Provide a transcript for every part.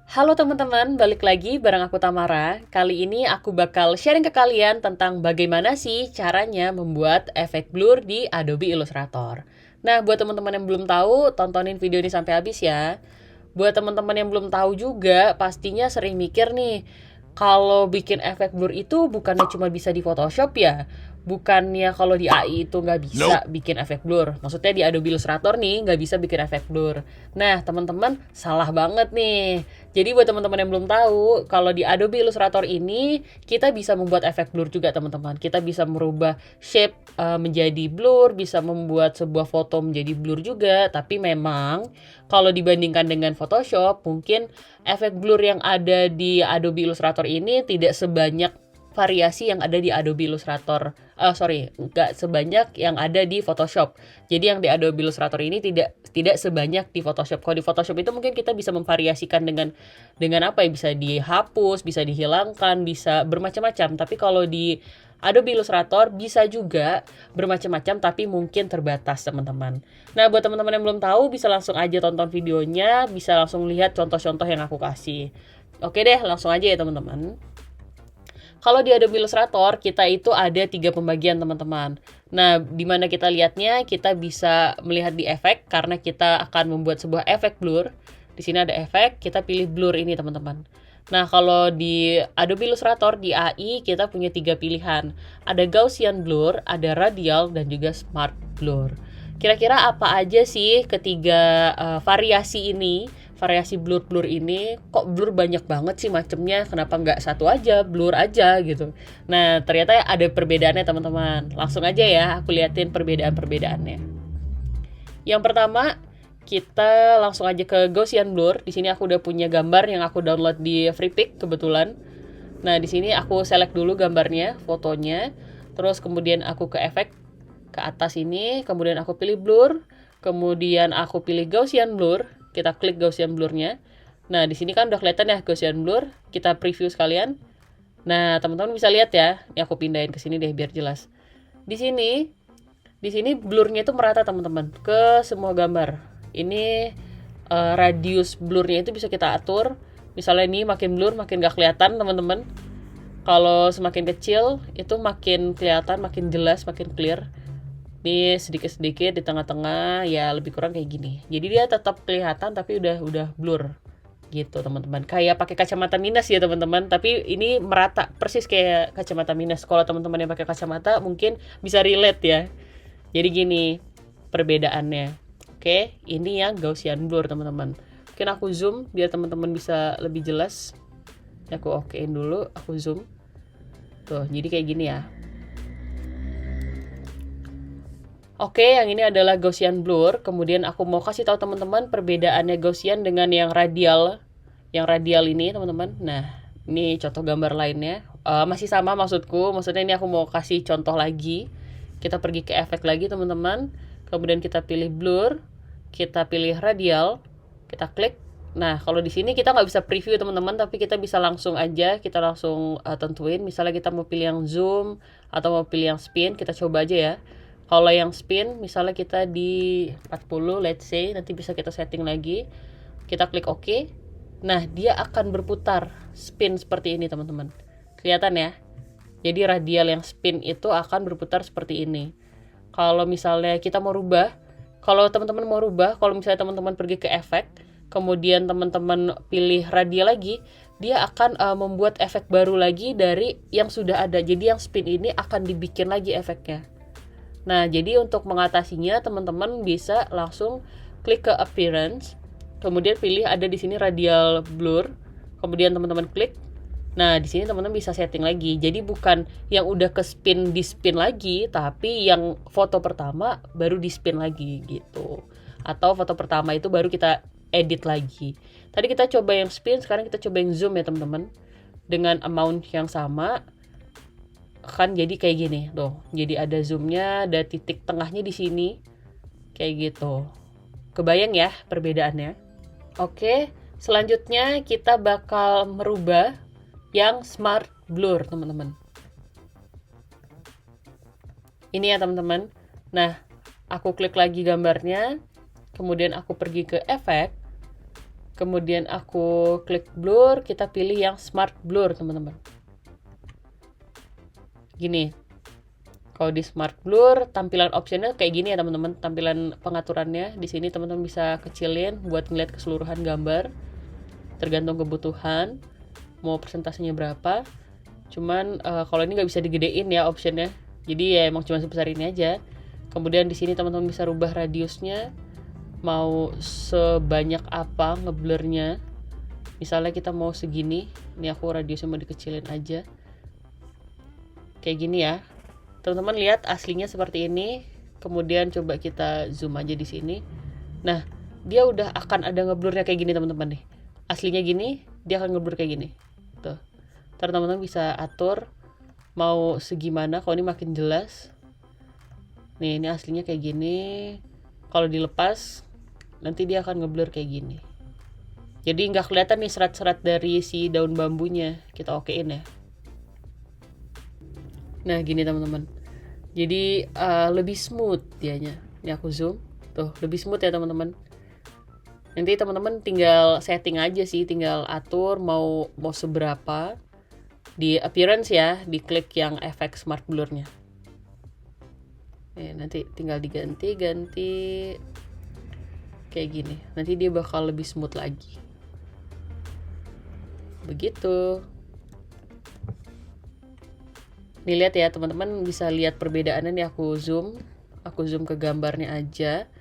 Halo teman-teman, balik lagi bareng aku Tamara. Kali ini aku bakal sharing ke kalian tentang bagaimana sih caranya membuat efek blur di Adobe Illustrator. Nah, buat teman-teman yang belum tahu, tontonin video ini sampai habis ya. Buat teman-teman yang belum tahu juga, pastinya sering mikir nih, kalau bikin efek blur itu bukannya cuma bisa di Photoshop ya? Bukannya kalau di AI itu nggak bisa bikin efek blur? Maksudnya di Adobe Illustrator nih nggak bisa bikin efek blur. Nah, teman-teman salah banget nih. Jadi buat teman-teman yang belum tahu, kalau di Adobe Illustrator ini kita bisa membuat efek blur juga teman-teman. Kita bisa merubah shape menjadi blur, bisa membuat sebuah foto menjadi blur juga. Tapi memang kalau dibandingkan dengan Photoshop, mungkin efek blur yang ada di Adobe Illustrator ini tidak sebanyak variasi yang ada di Adobe Illustrator. Nggak sebanyak yang ada di Photoshop. Jadi yang di Adobe Illustrator ini tidak sebanyak di Photoshop. Kalau di Photoshop itu mungkin kita bisa memvariasikan dengan apa ya, bisa dihapus, bisa dihilangkan, bisa bermacam-macam. Tapi kalau di Adobe Illustrator bisa juga bermacam-macam tapi mungkin terbatas teman-teman. Nah, buat teman-teman yang belum tahu bisa langsung aja tonton videonya, bisa langsung lihat contoh-contoh yang aku kasih. Oke deh, langsung aja ya teman-teman. Kalau di Adobe Illustrator, kita itu ada 3 pembagian teman-teman. Nah, di mana kita lihatnya, kita bisa melihat di efek, karena kita akan membuat sebuah efek blur. Di sini ada efek, kita pilih blur ini teman-teman. Nah, kalau di Adobe Illustrator, di AI, kita punya 3 pilihan. Ada Gaussian Blur, ada Radial, dan juga Smart Blur. Kira-kira apa aja sih ketiga variasi ini? Variasi blur-blur ini, kok blur banyak banget sih macemnya, kenapa nggak satu aja, blur aja gitu. Nah, ternyata ada perbedaannya teman-teman. Langsung aja ya, aku liatin perbedaan-perbedaannya. Yang pertama, kita langsung aja ke Gaussian Blur. Di sini aku udah punya gambar yang aku download di FreePic kebetulan. Nah, di sini aku select dulu gambarnya, fotonya, terus kemudian aku ke efek ke atas ini, kemudian aku pilih blur, kemudian aku pilih Gaussian Blur, kita klik Gaussian Blurnya. Nah, di sini kan udah kelihatan ya Gaussian Blur, kita preview sekalian. Nah, teman-teman bisa lihat ya, ini aku pindahin ke sini deh biar jelas. Di sini, di sini blurnya itu merata teman-teman ke semua gambar. Ini radius blurnya itu bisa kita atur. Misalnya ini makin blur, makin gak kelihatan teman-teman. Kalau semakin kecil, itu makin kelihatan, makin jelas, makin clear. Ini sedikit-sedikit di tengah-tengah ya lebih kurang kayak gini. Jadi dia tetap kelihatan tapi udah blur gitu teman-teman. Kayak pakai kacamata minus ya teman-teman, tapi ini merata persis kayak kacamata minus. Kalau teman-teman yang pakai kacamata mungkin bisa relate ya. Jadi gini perbedaannya. Oke, ini yang Gaussian blur teman-teman. Mungkin aku zoom biar teman-teman bisa lebih jelas. Aku okein dulu, aku zoom. Tuh, jadi kayak gini ya. Oke, yang ini adalah Gaussian Blur. Kemudian aku mau kasih tahu teman-teman perbedaannya Gaussian dengan yang radial. Yang radial ini, teman-teman. Nah, ini contoh gambar lainnya. Masih sama maksudku. Maksudnya ini aku mau kasih contoh lagi. Kita pergi ke efek lagi, teman-teman. Kemudian kita pilih blur, kita pilih radial, kita klik. Nah, kalau di sini kita nggak bisa preview teman-teman, tapi kita bisa langsung aja, kita langsung tentuin. Misalnya kita mau pilih yang zoom atau mau pilih yang spin, kita coba aja ya. Kalau yang spin, misalnya kita di 40, let's say, nanti bisa kita setting lagi. Kita klik OK. Nah, dia akan berputar spin seperti ini, teman-teman. Kelihatan ya? Jadi radial yang spin itu akan berputar seperti ini. Kalau misalnya kita mau rubah, kalau teman-teman mau rubah, kalau misalnya teman-teman pergi ke efek, kemudian teman-teman pilih radial lagi, dia akan membuat efek baru lagi dari yang sudah ada. Jadi yang spin ini akan dibikin lagi efeknya. Nah, jadi untuk mengatasinya teman-teman bisa langsung klik ke appearance, kemudian pilih ada di sini radial blur, kemudian teman-teman klik. Nah, di sini teman-teman bisa setting lagi. Jadi bukan yang udah ke spin di spin lagi, tapi yang foto pertama baru di spin lagi gitu. Atau foto pertama itu baru kita edit lagi. Tadi kita coba yang spin, sekarang kita coba yang zoom ya teman-teman. Dengan amount yang sama, kan jadi kayak gini tuh. Jadi ada zoomnya, ada titik tengahnya di sini kayak gitu. Kebayang ya perbedaannya? Oke, selanjutnya kita bakal merubah yang smart blur teman-teman. Ini ya teman-teman. Nah, aku klik lagi gambarnya, kemudian aku pergi ke efek, Kemudian aku klik blur, kita pilih yang smart blur teman-teman. Gini, kalau di smart blur tampilan optionnya kayak gini ya teman-teman, tampilan pengaturannya. Di sini teman-teman bisa kecilin buat ngeliat keseluruhan gambar, tergantung kebutuhan, mau persentasenya berapa. Cuman kalau ini nggak bisa digedein ya optionnya, jadi ya emang cuma sebesar ini aja. Kemudian di sini teman-teman bisa rubah radiusnya, mau sebanyak apa ngeblurnya. Misalnya kita mau segini, ini aku radiusnya mau dikecilin aja kayak gini ya teman-teman. Lihat aslinya seperti ini. Kemudian coba kita zoom aja di sini. Nah, dia udah akan ada ngeblurnya kayak gini teman-teman nih. Aslinya gini, dia akan ngeblur kayak gini tuh. Ntar teman-teman bisa atur mau segimana. Kalau ini makin jelas nih, ini aslinya kayak gini. Kalau dilepas nanti dia akan ngeblur kayak gini. Jadi nggak kelihatan nih serat-serat dari si daun bambunya. Kita okein ya. Nah gini teman-teman. Jadi lebih smooth dianya. Ini aku zoom. Tuh lebih smooth ya teman-teman. Nanti teman-teman tinggal setting aja sih. Tinggal atur mau seberapa. Di appearance ya. Diklik yang efek smart blurnya. Nanti tinggal diganti kayak gini. Nanti dia bakal lebih smooth lagi. Begitu. Nih lihat ya teman-teman, bisa lihat perbedaannya nih. Aku zoom ke gambarnya aja.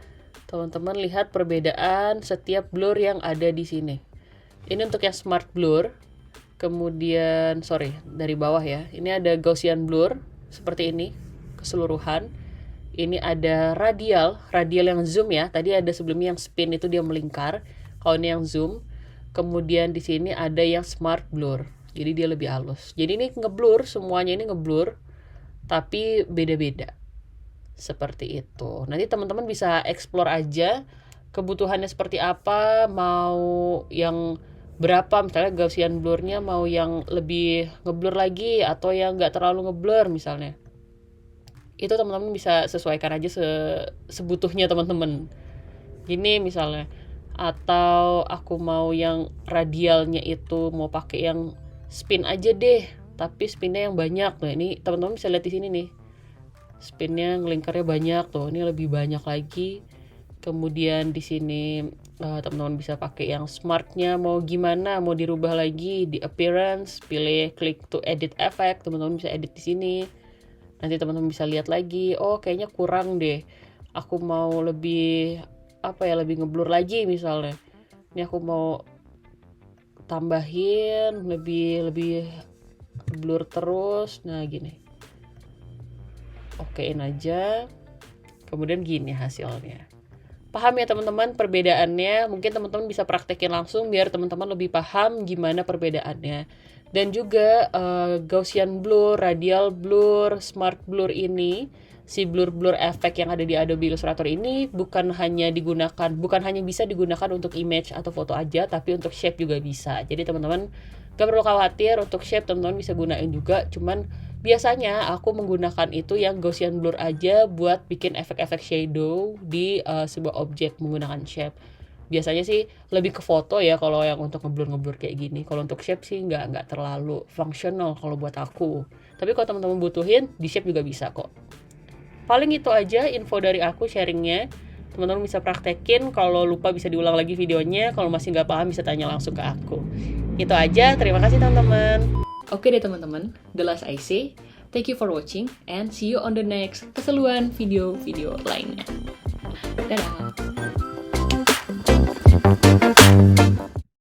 Teman-teman lihat perbedaan setiap blur yang ada di sini. Ini untuk yang smart blur. Kemudian dari bawah ya. Ini ada Gaussian blur seperti ini keseluruhan. Ini ada radial yang zoom ya. Tadi ada sebelumnya yang spin, itu dia melingkar. Kalau ini yang zoom. Kemudian di sini ada yang smart blur. Jadi dia lebih halus. Jadi ini ngeblur, semuanya ini ngeblur, tapi beda-beda. Seperti itu. Nanti teman-teman bisa explore aja kebutuhannya seperti apa, mau yang berapa, misalnya Gaussian blurnya mau yang lebih ngeblur lagi atau yang nggak terlalu ngeblur misalnya. Itu teman-teman bisa sesuaikan aja sebutuhnya teman-teman. Gini misalnya, atau aku mau yang radialnya itu mau pakai yang spin aja deh, tapi spinnya yang banyak. Nah ini teman-teman bisa lihat di sini nih, spinnya ngelingkarnya banyak tuh. Ini lebih banyak lagi. Kemudian di sini teman-teman bisa pakai yang smartnya mau gimana, mau dirubah lagi di appearance, pilih klik to edit effect, teman-teman bisa edit di sini. Nanti teman-teman bisa lihat lagi, oh kayaknya kurang deh, aku mau lebih lebih ngeblur lagi misalnya. Ini aku mau tambahin lebih blur terus. Nah gini, okein aja. Kemudian gini hasilnya. Paham ya teman-teman perbedaannya? Mungkin teman-teman bisa praktekin langsung biar teman-teman lebih paham gimana perbedaannya. Dan juga Gaussian blur, radial blur, smart blur ini, si blur efek yang ada di Adobe Illustrator ini bukan hanya bisa digunakan untuk image atau foto aja, tapi untuk shape juga bisa. Jadi teman-teman gak perlu khawatir, untuk shape teman-teman bisa gunain juga. Cuman biasanya aku menggunakan itu yang Gaussian blur aja buat bikin efek-efek shadow di sebuah objek menggunakan shape. Biasanya sih lebih ke foto ya kalau yang untuk ngeblur kayak gini. Kalau untuk shape sih nggak terlalu fungsional kalau buat aku. Tapi kalau teman-teman butuhin, di shape juga bisa kok. Paling itu aja info dari aku sharingnya. Teman-teman bisa praktekin. Kalau lupa bisa diulang lagi videonya. Kalau masih nggak paham bisa tanya langsung ke aku. Itu aja. Terima kasih teman-teman. Oke deh teman-teman. The last I say. Thank you for watching and see you on the next keseluruhan video-video lainnya. Dadah.